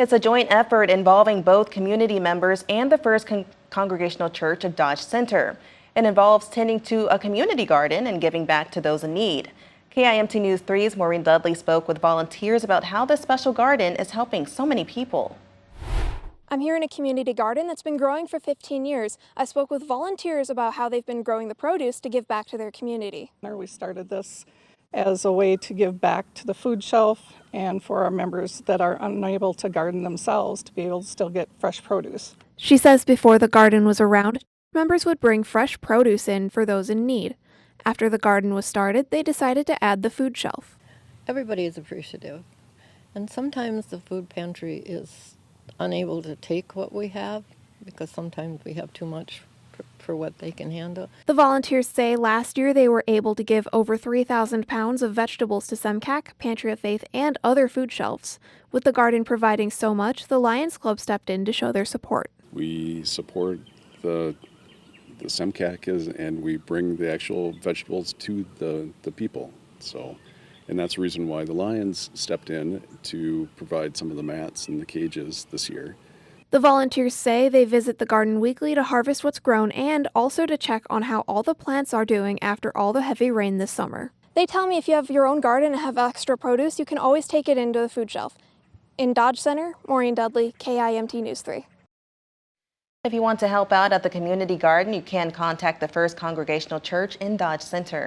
It's a joint effort involving both community members and the First Congregational Church of Dodge Center. It involves tending to a community garden and giving back to those in need. KIMT News 3's Maureen Dudley spoke with volunteers about how this special garden is helping so many people. I'm here in a community garden that's been growing for 15 years. I spoke with volunteers about how they've been growing the produce to give back to their community. We started this as a way to give back to the food shelf and for our members that are unable to garden themselves to be able to still get fresh produce. She says before the garden was around, members would bring fresh produce in for those in need. After the garden was started, they decided to add the food shelf. Everybody is appreciative, and sometimes the food pantry is unable to take what we have because sometimes we have too much for what they can handle. The volunteers say last year they were able to give over 3,000 pounds of vegetables to SEMCAC, Pantry of Faith, and other food shelves. With the garden providing so much, the Lions Club stepped in to show their support. We support the SEMCAC and we bring the actual vegetables to the people. And that's the reason why the Lions stepped in to provide some of the mats and the cages this year. The volunteers say they visit the garden weekly to harvest what's grown and also to check on how all the plants are doing after all the heavy rain this summer. They tell me if you have your own garden and have extra produce, you can always take it into the food shelf. In Dodge Center, Maureen Dudley, KIMT News 3. If you want to help out at the community garden, you can contact the First Congregational Church in Dodge Center.